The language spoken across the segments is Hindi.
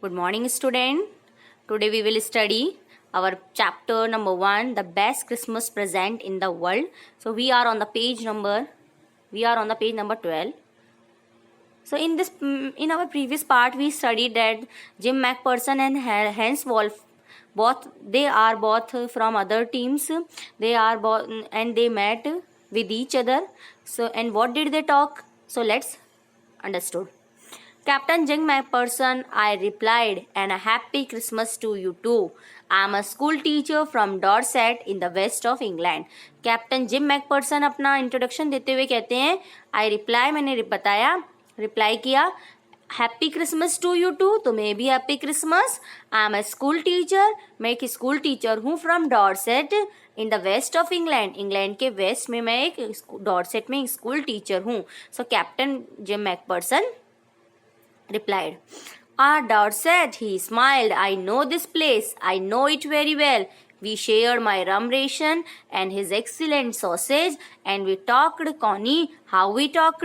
Good morning, student. Today we will study our chapter number 1, the best Christmas present in the world. So we are on the page number 12. So in our previous part we studied that Jim McPherson and Hans Wolf they are both from other teams. They are both and they met with each other. So and what did they talk? So let's understood. Captain Jim McPherson, I replied, and a happy Christmas to you too. I am a school teacher from Dorset in the west of England. Captain Jim McPherson अपना इंट्रोडक्शन देते हुए कहते हैं आई रिप्लाई मैंने बताया रिप्लाई किया happy Christmas to you too तुम्हें भी happy Christmas I am a school teacher मैं एक स्कूल टीचर हूँ from Dorset in the west of England England के वेस्ट में मैं एक डॉर्सेट में एक स्कूल टीचर हूँ so captain Jim McPherson replied. Ah, Dorset, he smiled. I know this place. I know it very well. We shared my rum ration and his excellent sausage and we talked, Connie, how we talked.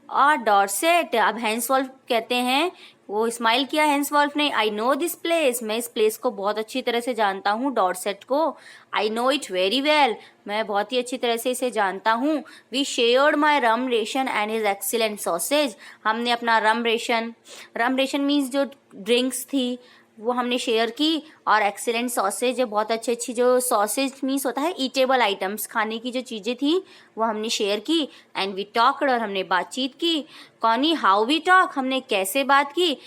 Ah, Dorset, अब हैंसवॉल्फ कहते हैं वो स्माइल किया हैंसवॉल्फ ने आई नो दिस प्लेस मैं इस प्लेस को बहुत अच्छी तरह से जानता हूँ डॉर्सेट को I know it very well मैं बहुत ही अच्छी तरह से इसे जानता हूँ we shared my rum ration and his excellent sausage हमने अपना रम रेशन मीन्स जो ड्रिंक्स थी वो हमने शेयर की और एक्सीलेंट सॉसेज बहुत अच्छी जो सॉसेज मीन्स होता है ईटेबल आइटम्स खाने की जो चीज़ें थी वो हमने शेयर की एंड वी टॉक्ड और हमने बातचीत की कौनी हाउ वी टॉक हमने कैसे बात की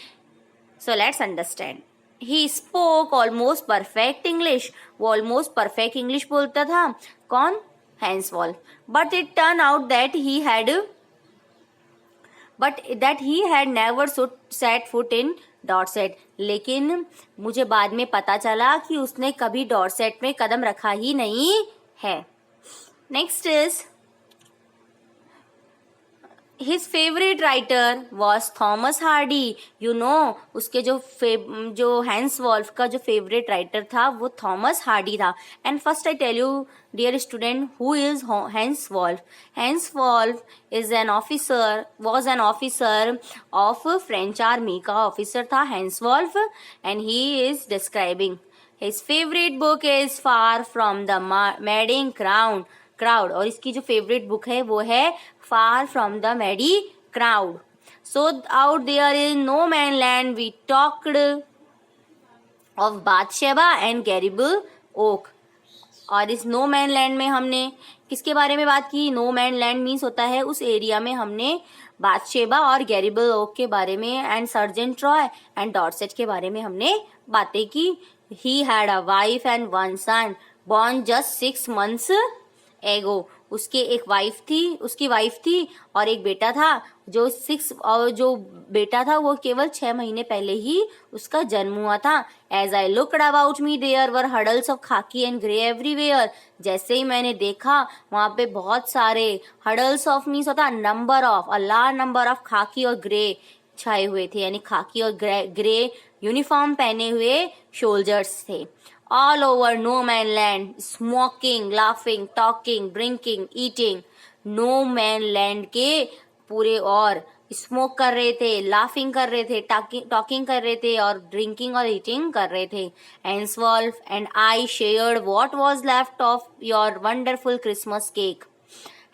so let's understand he spoke almost perfect English वो ऑलमोस्ट परफेक्ट इंग्लिश बोलता था कौन Hans Wolf but it turn out that he had never set foot in Dorset लेकिन मुझे बाद में पता चला कि उसने कभी डॉर्सेट में कदम रखा ही नहीं है next is his favourite writer was Thomas Hardy you know उसके जो हैंसवॉल्फ का जो फेवरेट राइटर था वो थॉमस हार्डी था and first I tell you dear student who is Hans Wolf is was an officer of French army का ऑफिसर था Hans Wolf and he is describing his favourite book is far from the madding crowd और इसकी जो फेवरेट बुक है वो है far from the madding crowd so out there in no man land we talked of Bathsheba and Gabriel Oak और इस नो मैन लैंड में हमने किसके बारे में बात की नो मैन लैंड मीन्स होता है उस एरिया में हमने बादशेबा और गैरिबल ओक के बारे में and sergeant Roy and Dorset के बारे में हमने बातें की ही had a wife and one son born just 6 months एगो उसके उसकी वाइफ थी और एक बेटा था जो बेटा था वो केवल 6 महीने पहले ही उसका जन्म हुआ था as I looked about me there were huddles of khaki and grey everywhere जैसे ही मैंने देखा वहां पे बहुत सारे हडल्स ऑफ मीन्स होता अ लार्ज नंबर ऑफ खाकी और ग्रे छाए हुए थे यानी खाकी और ग्रे यूनिफॉर्म पहने हुए सोल्जर्स थे all over no man land smoking laughing talking drinking eating no man land के पूरे और स्मोक कर रहे थे लाफिंग कर रहे थे टॉकिंग कर रहे थे और ड्रिंकिंग और ईटिंग कर रहे थे Hans Wolf and I shared what was left of your wonderful Christmas cake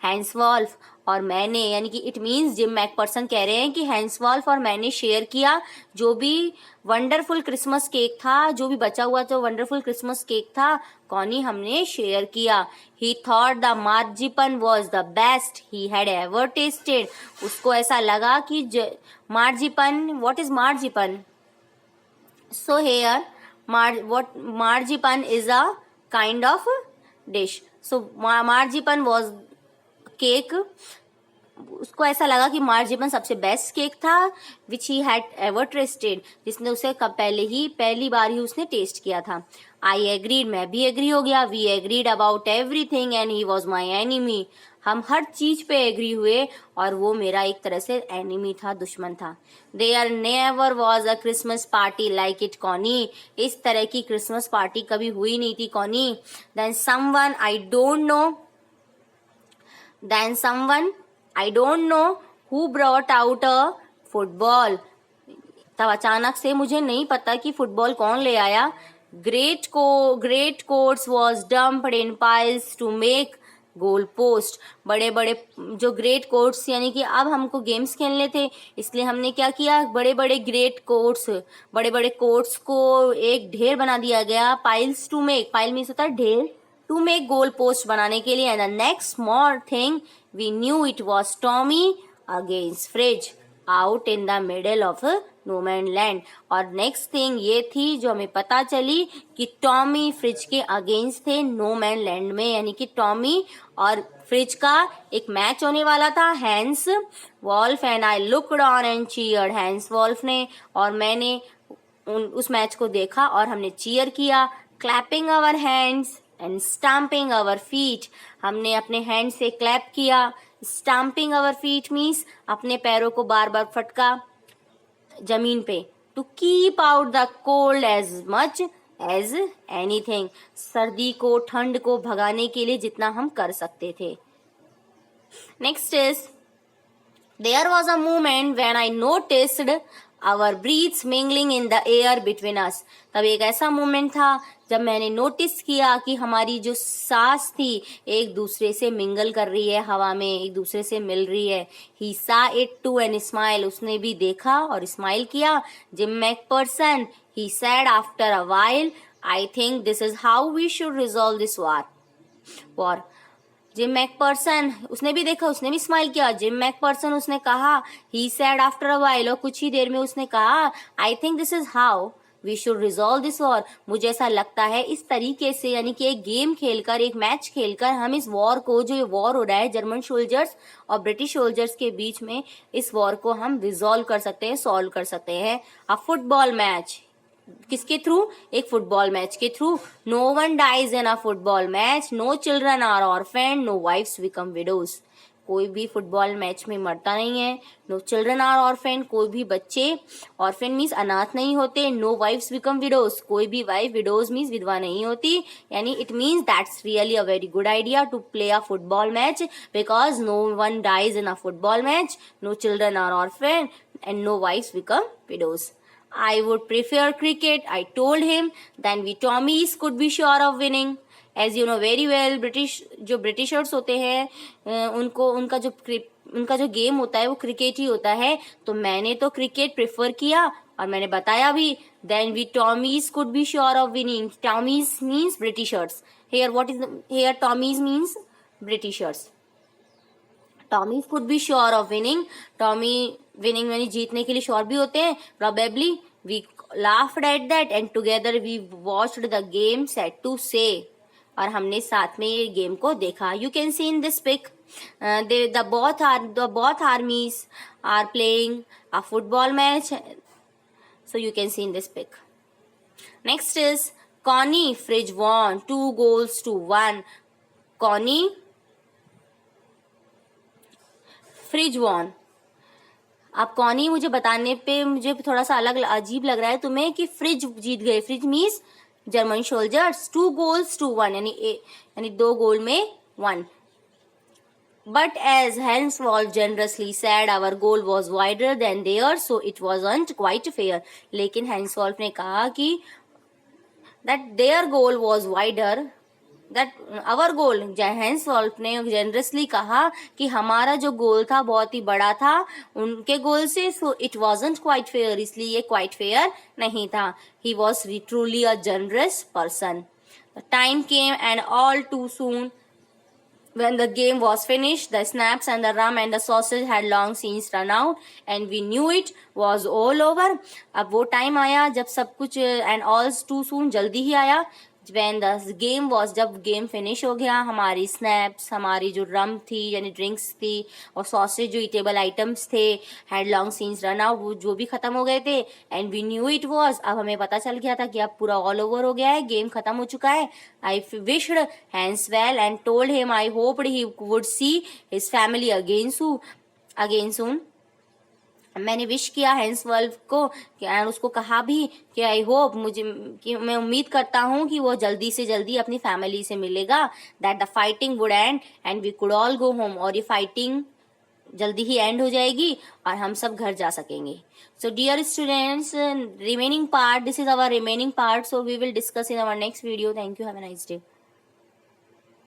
Hans Wolf और मैंने यानी कि इट मीन्स जिम मैकपर्सन कह रहे हैं कि हैंसवॉल्फ और मैंने शेयर किया जो भी वंडरफुल क्रिसमस केक था जो भी बचा हुआ जो वंडरफुल क्रिसमस केक था कौनी हमने शेयर किया he thought the marzipan was the best he had ever tasted उसको ऐसा लगा कि marzipan what is marzipan so here marzipan is a kind of dish so marzipan was cake उसको ऐसा लगा कि मार्जिपन सबसे बेस्ट केक था which he had ever tasted जिसने उसे पहली बार ही उसने टेस्ट किया था आई एग्रीड मैं भी एग्री हो गया we agreed about everything and he was my enemy हम हर चीज पे एग्री हुए और वो मेरा एक तरह से एनिमी था दुश्मन था there never was a Christmas party like it Connie इस तरह की क्रिसमस पार्टी कभी हुई नहीं थी Connie then someone I don't know who brought out a football तब अचानक से, मुझे नहीं पता कि फुटबॉल कौन ले आया, great coats was dumped in piles to make goal post. बड़े बड़े जो ग्रेट कोर्ट्स, यानी कि अब हमको गेम्स खेलने थे, इसलिए हमने क्या किया, बड़े बड़े ग्रेट कोर्ट्स, बड़े बड़े कोर्ट्स को एक ढेर बना दिया गया। Piles to make, pile means होता है ढेर, टू मेक गोल पोस्ट बनाने के लिए। And the next small thing we knew it was Tommy against Fritz out in the middle of no man land. और नेक्स्ट थिंग ये थी जो हमें पता चली कि टॉमी फ्रिज के अगेंस्ट थे नो मैन लैंड में, यानी कि टॉमी और फ्रिज का एक मैच होने वाला था। Hans Wolf and I looked on and cheered, Hans Wolf ने और मैंने उस मैच को देखा और हमने चीयर किया। Clapping our hands and stamping our feet, हमने अपने हैंड से क्लैप किया। स्टैम्पिंग आवर फीट मीन्स अपने पैरों को बार बार फटका जमीन पे। To keep out the cold as much as anything, सर्दी को, ठंड को भगाने के लिए जितना हम कर सकते थे। Next is there was a moment when I noticed our breaths mingling in the air between us. तब एक ऐसा मोमेंट था जब मैंने नोटिस किया कि हमारी जो सांस थी एक दूसरे से मिंगल कर रही है, हवा में एक दूसरे से मिल रही है। ही सा इट टू एंड स्माइल, उसने भी देखा और स्माइल किया। Jim McPherson, he said after a while, I think this is how we should resolve this war. Jim McPherson, उसने भी देखा, उसने भी स्माइल किया। जिम मैकपर्सन, उसने कहा, he said after a while, और कुछ ही देर में उसने कहा, I think this is how we should resolve this war, मुझे ऐसा लगता है इस तरीके से, यानी कि एक गेम खेलकर, एक मैच खेलकर हम इस वॉर को, जो ये वॉर हो रहा है जर्मन सोल्जर्स और ब्रिटिश सोल्जर्स के बीच में, इस वॉर को हम रिजॉल्व कर सकते हैं, सॉल्व कर सकते हैं। अ फुटबॉल मैच, किसके थ्रू, एक फुटबॉल मैच के through. No one dies in a football match, no children are orphan, no wifes become widows, कोई भी फुटबॉल मैच में मरता नहीं है। नो चिल्ड्रन आर ऑर्फेन, कोई भी बच्चे, ऑर्फेन मीन्स अनाथ नहीं होते। नो वाइफ्स बिकम विडोज, कोई भी वाइफ, विडोज मीन्स विधवा नहीं होती। यानी it means that's really a very good idea to play a football match, because no one dies in a football match, no children are orphan and no wifes become widows. I would prefer cricket, I told him. Then we Tommies could be sure of winning. As you know very well, जो ब्रिटिशर्स होते हैं उनका जो गेम होता है वो क्रिकेट ही होता है। तो मैंने तो क्रिकेट प्रेफर किया और मैंने बताया भी। Then we Tommies could be sure of winning. Tommies means Britishers. Here Tommies means Britishers. Tommies could be sure of winning, Tommy winning यानी जीतने के लिए श्योर भी होते हैं। Probably we laughed at that and together we watched the game set to see, और हमने साथ में ये गेम को देखा। You can see in this pic the both armies are playing a football match, so you can see in this pic. Next is Connie Fridge won 2 goals to 1. Connie Fritz won. अब कॉनी मुझे बताने पे मुझे थोड़ा सा अलग अजीब लग रहा है तुम्हें कि फ्रिज जीत गए। Fridge means German soldiers. 2 goals to 1 यानी 2 गोल में 1। But as Hans Wolf generously said, our goal was wider than theirs, so it wasn't quite fair. लेकिन Hans Wolf ने कहा कि that their goal was wider, that our goal, Hans Wolf ने जेनरसली कहा कि हमारा जो गोल था बहुत ही बड़ा था उनके गोल से, so it wasn't quite fair, इसलिए ये क्वाइट फेयर नहीं था। He was truly a generous person. Time came and all too soon when the game was finished, the snaps and the rum and the sausage had long since run out and we knew it was all over. अब वो टाइम आया जब सब कुछ and all too soon, जल्दी ही आया, when the game was, जब गेम फिनिश हो गया, हमारी स्नैप्स, हमारी जो रम थी यानी ड्रिंक्स थी और सॉसेज जो ईटेबल आइटम्स थे, had long since run out, वो जो भी खत्म हो गए थे, and we knew it was, अब हमें पता चल गया था कि अब पूरा ऑल ओवर हो गया है, गेम खत्म हो चुका है। I wished Hans well and told him I hoped he would see his family again soon. मैंने विश किया हैंस वल्फ को एंड उसको कहा भी कि आई होप, कि मैं उम्मीद करता हूँ कि वो जल्दी से जल्दी अपनी फैमिली से मिलेगा, that the fighting would and we could all go home, और ये फाइटिंग जल्दी ही एंड हो जाएगी और हम सब घर जा सकेंगे. So dear students, remaining part, this is our remaining part, so we will discuss in our next video. Thank you, have a nice day.